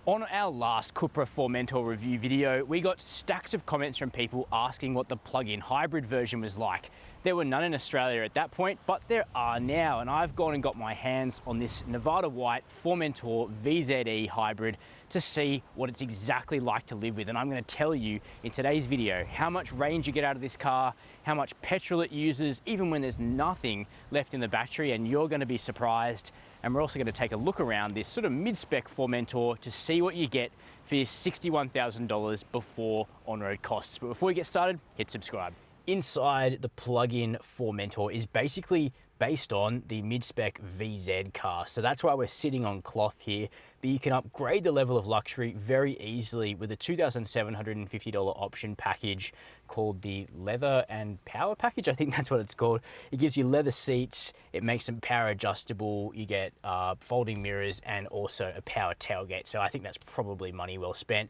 On our last Cupra Formentor review video, we got stacks of comments from people asking what the plug-in hybrid version was like. There were none in Australia at that point, but there are now, and I've gone and got my hands on this Nevada white Formentor VZe hybrid to see what it's exactly like to live with. And I'm going to tell you in today's video how much range you get out of this car, how much petrol it uses, even when there's nothing left in the battery, and you're going to be surprised. And we're also going to take a look around this sort of mid-spec Formentor to see what you get for your $61,000 before on-road costs. But before we get started, hit subscribe. Inside, the plug-in Formentor is basically based on the mid-spec VZ car. So that's why we're sitting on cloth here, but you can upgrade the level of luxury very easily with a $2,750 option package called the Leather and Power package. I think that's what it's called. It gives you leather seats, it makes them power adjustable, you get folding mirrors and also a power tailgate. So I think that's probably money well spent.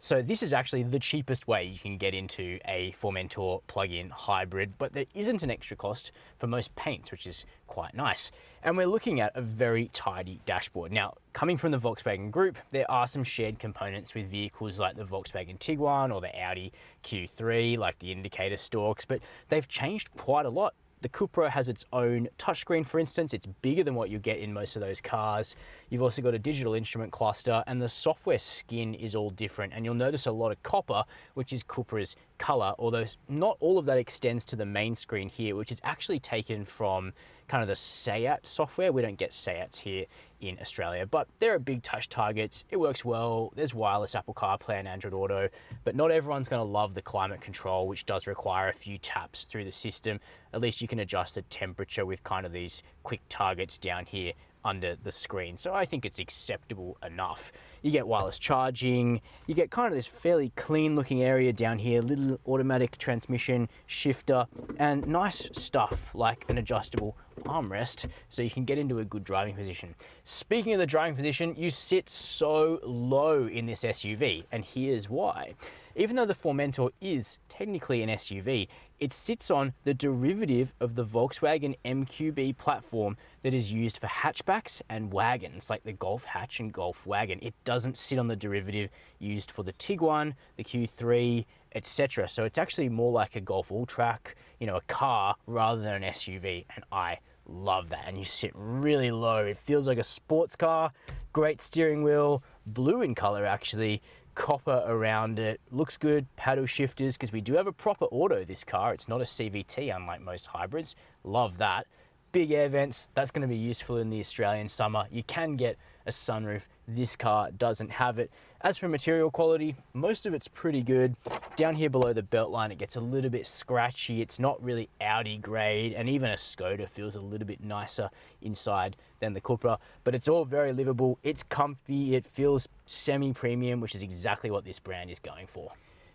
So this is actually the cheapest way you can get into a Formentor plug-in hybrid, but there isn't an extra cost for most paints, which is quite nice. And we're looking at a very tidy dashboard. Now, coming from the Volkswagen Group, there are some shared components with vehicles like the Volkswagen Tiguan or the Audi Q3, like the indicator stalks, but they've changed quite a lot. The Cupra has its own touchscreen, for instance. It's bigger than what you get in most of those cars. You've also got a digital instrument cluster, and the software skin is all different. And you'll notice a lot of copper, which is Cupra's color, although not all of that extends to the main screen here, which is actually taken from kind of the Seat software. We don't get Seats here in Australia, but there are big touch targets. It works well. There's wireless Apple CarPlay and Android Auto, but not everyone's going to love the climate control, which does require a few taps through the system. At least you can adjust the temperature with kind of these quick targets down here under the screen. So I think it's acceptable enough. You get wireless charging, you get kind of this fairly clean looking area down here, little automatic transmission shifter, and nice stuff like an adjustable armrest so you can get into a good driving position. Speaking of the driving position, you sit so low in this SUV, and here's why. Even though the Formentor is technically an SUV, it sits on the derivative of the Volkswagen MQB platform that is used for hatchbacks and wagons, like the Golf hatch and Golf wagon. It doesn't sit on the derivative used for the Tiguan, the Q3, etc. So it's actually more like a Golf all-track, you know, a car rather than an SUV, and I love that. And you sit really low. It feels like a sports car. Great steering wheel, blue in color actually, copper around it, looks good. Paddle shifters, because we do have a proper auto this car. It's not a CVT unlike most hybrids. Love that. Big air vents, that's going to be useful in the Australian summer. You can get a sunroof. This car doesn't have it. As for material quality, most of it's pretty good. Down here below the belt line, it gets a little bit scratchy. It's not really Audi grade, and even a Skoda feels a little bit nicer inside than the Cupra, but it's all very livable. It's comfy. It feels semi-premium, which is exactly what this brand is going for.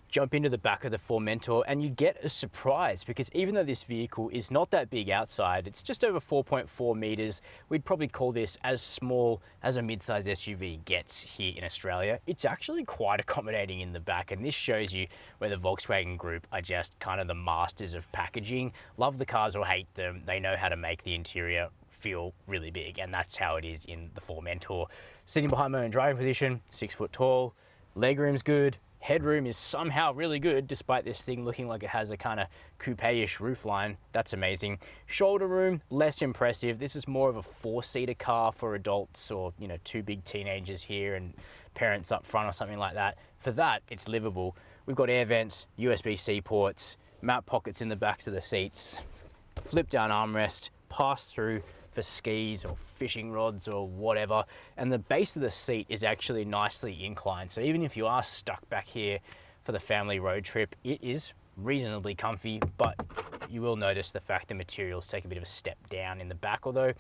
Jump into the back of the Formentor and you get a surprise, because even though this vehicle is not that big outside, it's just over 4.4 meters. We'd probably call this as small as a mid-size SUV gets here in Australia. It's actually quite accommodating in the back, and this shows you where the Volkswagen Group are just kind of the masters of packaging. Love the cars or hate them, they know how to make the interior feel really big, and that's how it is in the Formentor. Sitting behind my own driving position, 6 foot tall, legroom's good. Headroom is somehow really good, despite this thing looking like it has a kind of coupe-ish roofline. That's amazing. Shoulder room, less impressive. This is more of a 4-seater car for adults, or, you know, 2 big teenagers here and parents up front or something like that. For that, it's livable. We've got air vents, USB-C ports, map pockets in the backs of the seats, flip-down armrest, pass-through for skis or fishing rods or whatever, and the base of the seat is actually nicely inclined, so even if you are stuck back here for the family road trip, it is reasonably comfy. But you will notice the fact the materials take a bit of a step down in the back, although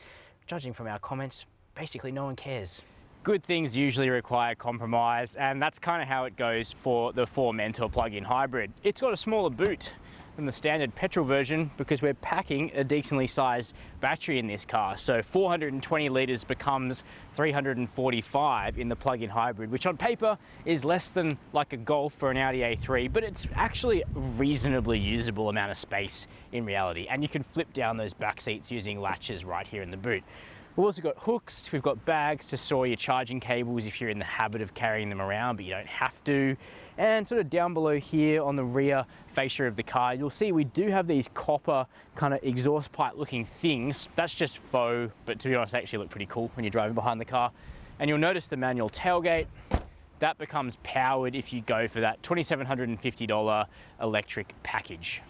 judging from our comments, basically no one cares. Good things usually require compromise, and that's kind of how it goes for the Formentor plug-in hybrid. It's got a smaller boot than the standard petrol version because we're packing a decently sized battery in this car. So 420 litres becomes 345 in the plug-in hybrid, which on paper is less than like a Golf or an Audi A3, but it's actually a reasonably usable amount of space in reality. And you can flip down those back seats using latches right here in the boot. We've also got hooks, we've got bags to store your charging cables if you're in the habit of carrying them around, but you don't have to. And sort of down below here on the rear fascia of the car, you'll see we do have these copper kind of exhaust pipe looking things. That's just faux, but to be honest, they actually look pretty cool when you're driving behind the car. And you'll notice the manual tailgate. That becomes powered if you go for that $2,750 electric package.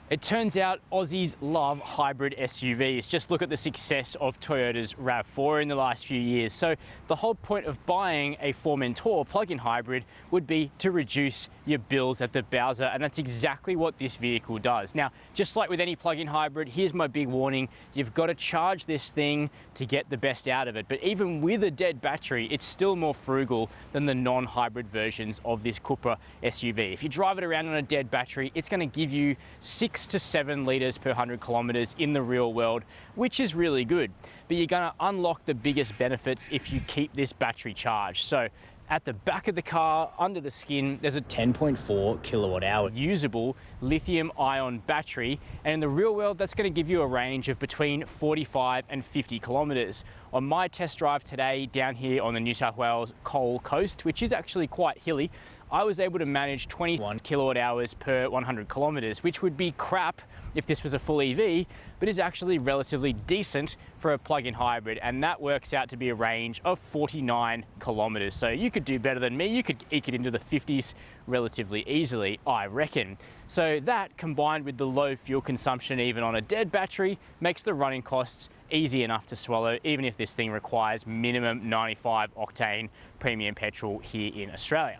It turns out Aussies love hybrid SUVs. Just look at the success of Toyota's RAV4 in the last few years. So the whole point of buying a Formentor plug-in hybrid would be to reduce your bills at the Bowser, and that's exactly what this vehicle does. Now, just like with any plug-in hybrid, here's my big warning. You've got to charge this thing to get the best out of it. But even with a dead battery, it's still more frugal than the non-hybrid versions of this Cupra SUV. If you drive it around on a dead battery, it's going to give you 6 to 7 litres per 100 kilometres in the real world, which is really good. But you're going to unlock the biggest benefits if you keep this battery charged. So at the back of the car, under the skin, there's a 10.4 kilowatt hour usable lithium ion battery. And in the real world, that's going to give you a range of between 45 and 50 kilometres. On my test drive today down here on the New South Wales coal coast, which is actually quite hilly, I was able to manage 21 kilowatt hours per 100 kilometres, which would be crap if this was a full EV, but is actually relatively decent for a plug-in hybrid, and that works out to be a range of 49 kilometres. So you could do better than me. You could eke it into the 50s relatively easily, I reckon. So that, combined with the low fuel consumption even on a dead battery, makes the running costs easy enough to swallow, even if this thing requires minimum 95 octane premium petrol here in Australia.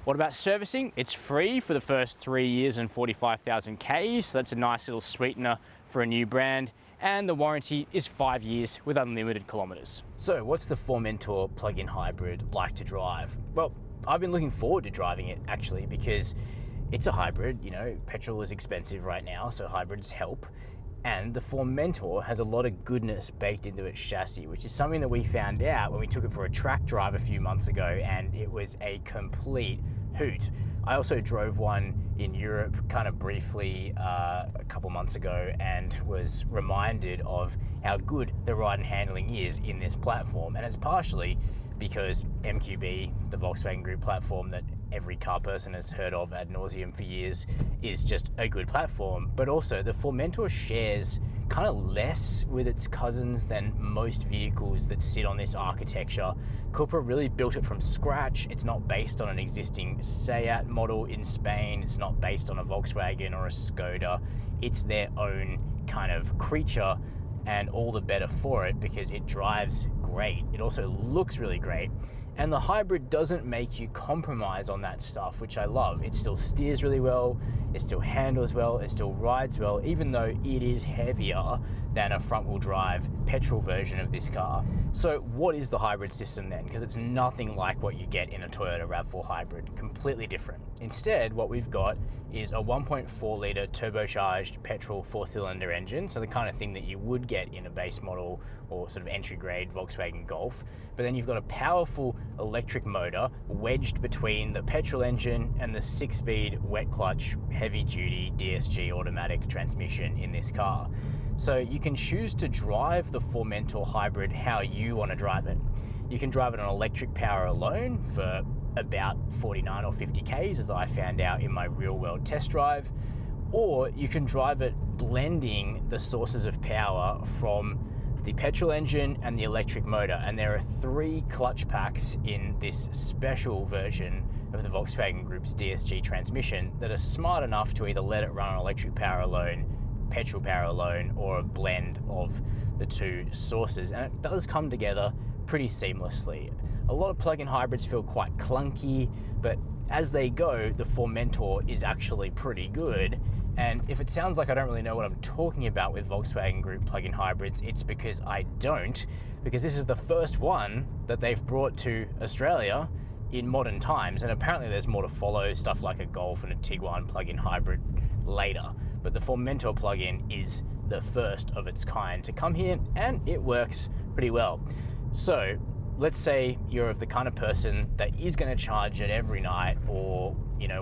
What about servicing? It's free for the first 3 years and 45,000 Ks, so that's a nice little sweetener for a new brand. And the warranty is 5 years with unlimited kilometres. So what's the Formentor plug-in hybrid like to drive? Well, I've been looking forward to driving it actually, because it's a hybrid. You know, petrol is expensive right now, so hybrids help. And the Formentor has a lot of goodness baked into its chassis, which is something that we found out when we took it for a track drive a few months ago, and it was a complete hoot. I also drove one in Europe kind of briefly a couple months ago and was reminded of how good the ride and handling is in this platform. And it's partially because MQB, the Volkswagen Group platform that every car person has heard of ad nauseum for years, is just a good platform. But also the Formentor shares kind of less with its cousins than most vehicles that sit on this architecture. Cupra really built it from scratch. It's not based on an existing Seat model in Spain. It's not based on a Volkswagen or a Skoda. It's their own kind of creature, and all the better for it because it drives great. It also looks really great. And the hybrid doesn't make you compromise on that stuff, which I love. It still steers really well, it still handles well, it still rides well, even though it is heavier than a front-wheel drive petrol version of this car. So what is the hybrid system then? Because it's nothing like what you get in a Toyota RAV4 Hybrid, completely different. Instead, what we've got is a 1.4 litre turbocharged petrol 4-cylinder engine, so the kind of thing that you would get in a base model or sort of entry-grade Volkswagen Golf. But then you've got a powerful electric motor wedged between the petrol engine and the 6-speed wet clutch heavy-duty DSG automatic transmission in this car. So you can choose to drive the Formentor Hybrid how you want to drive it. You can drive it on electric power alone for about 49 or 50 Ks, as I found out in my real-world test drive, or you can drive it blending the sources of power from the petrol engine and the electric motor. And there are 3 clutch packs in this special version of the Volkswagen Group's DSG transmission that are smart enough to either let it run on electric power alone, petrol power alone, or a blend of the 2 sources. And it does come together pretty seamlessly. A lot of plug-in hybrids feel quite clunky, but as they go, the Formentor is actually pretty good. And if it sounds like I don't really know what I'm talking about with Volkswagen Group plug-in hybrids, it's because I don't, because this is the first one that they've brought to Australia in modern times, and apparently there's more to follow, stuff like a Golf and a Tiguan plug-in hybrid later. But the Formentor plug-in is the first of its kind to come here, and it works pretty well. So let's say you're of the kind of person that is going to charge it every night, or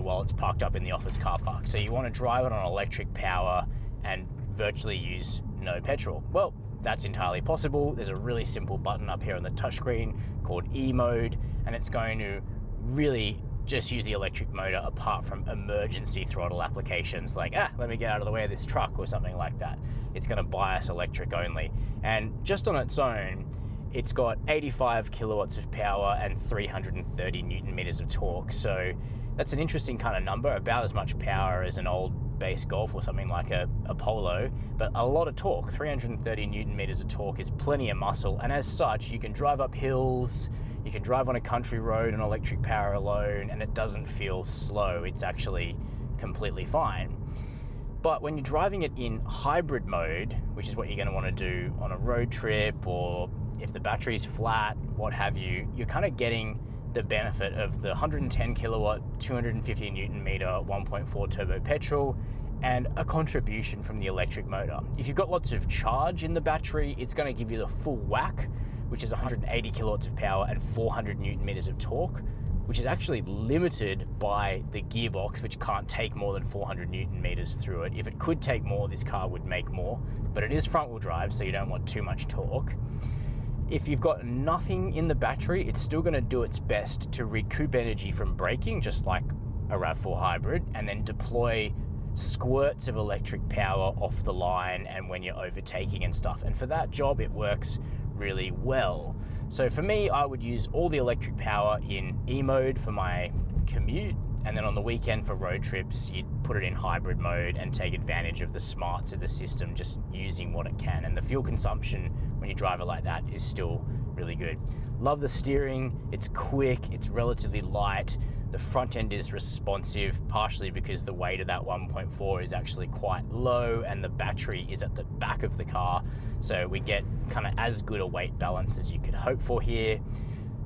while it's parked up in the office car park. So you want to drive it on electric power and virtually use no petrol. Well, that's entirely possible. There's a really simple button up here on the touchscreen called E mode, and it's going to really just use the electric motor apart from emergency throttle applications like, let me get out of the way of this truck or something like that. It's going to bias electric only. And just on its own, it's got 85 kilowatts of power and 330 Newton meters of torque. So that's an interesting kind of number, about as much power as an old base Golf or something like a Polo, but a lot of torque. 330 Newton meters of torque is plenty of muscle, and as such, you can drive up hills, you can drive on a country road on electric power alone, and it doesn't feel slow. It's actually completely fine. But when you're driving it in hybrid mode, which is what you're going to want to do on a road trip, or if the battery's flat, what have you, you're kind of getting the benefit of the 110 kilowatt, 250 Newton meter, 1.4 turbo petrol, and a contribution from the electric motor. If you've got lots of charge in the battery, it's going to give you the full whack, which is 180 kilowatts of power and 400 Newton meters of torque, which is actually limited by the gearbox, which can't take more than 400 Newton meters through it. If it could take more, this car would make more, but it is front wheel drive, so you don't want too much torque. If you've got nothing in the battery, it's still going to do its best to recoup energy from braking, just like a RAV4 Hybrid, and then deploy squirts of electric power off the line and when you're overtaking and stuff. And for that job, it works really well. So for me, I would use all the electric power in E mode for my commute, and then on the weekend for road trips, you'd put it in hybrid mode and take advantage of the smarts of the system, just using what it can. And the fuel consumption when you drive it like that is still really good. Love the steering, it's quick, it's relatively light. The front end is responsive, partially because the weight of that 1.4 is actually quite low and the battery is at the back of the car. So we get kind of as good a weight balance as you could hope for here.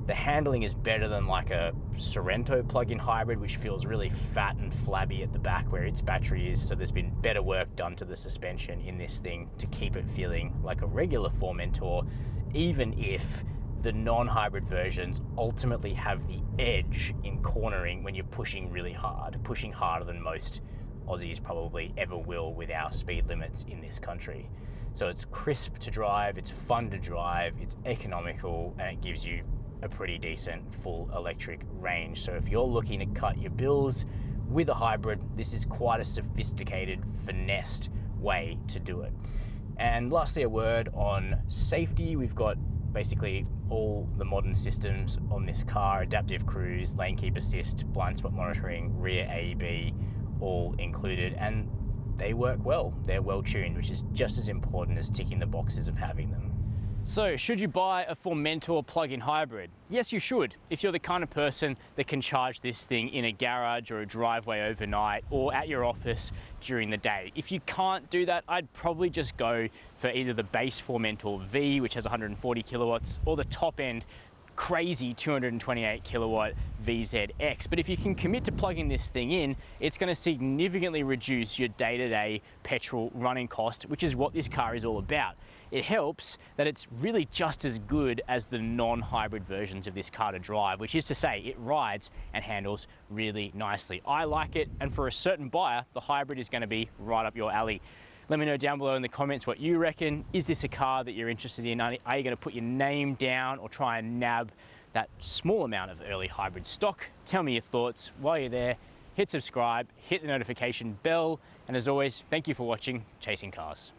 The handling is better than like a Sorento plug-in hybrid, which feels really fat and flabby at the back where its battery is. So there's been better work done to the suspension in this thing to keep it feeling like a regular Formentor, even if the non-hybrid versions ultimately have the edge in cornering when you're pushing really hard, pushing harder than most Aussies probably ever will with our speed limits in this country. So it's crisp to drive, it's fun to drive, it's economical, and it gives you a pretty decent full electric range. So if you're looking to cut your bills with a hybrid, this is quite a sophisticated, finessed way to do it. And lastly, a word on safety. We've got basically all the modern systems on this car: adaptive cruise, lane keep assist, blind spot monitoring, rear AEB, all included, and they work well. They're well tuned, which is just as important as ticking the boxes of having them. So, should you buy a Formentor plug-in hybrid? Yes, you should, if you're the kind of person that can charge this thing in a garage or a driveway overnight or at your office during the day. If you can't do that, I'd probably just go for either the base Formentor V, which has 140 kilowatts, or the top end crazy 228 kilowatt VZX. But if you can commit to plugging this thing in, it's going to significantly reduce your day-to-day petrol running cost, which is what this car is all about. It helps that it's really just as good as the non-hybrid versions of this car to drive, which is to say it rides and handles really nicely. I like it, and for a certain buyer, the hybrid is going to be right up your alley. Let me know down below in the comments what you reckon. Is this a car that you're interested in? Are you going to put your name down or try and nab that small amount of early hybrid stock? Tell me your thoughts. While you're there, hit subscribe, hit the notification bell, and as always, thank you for watching Chasing Cars.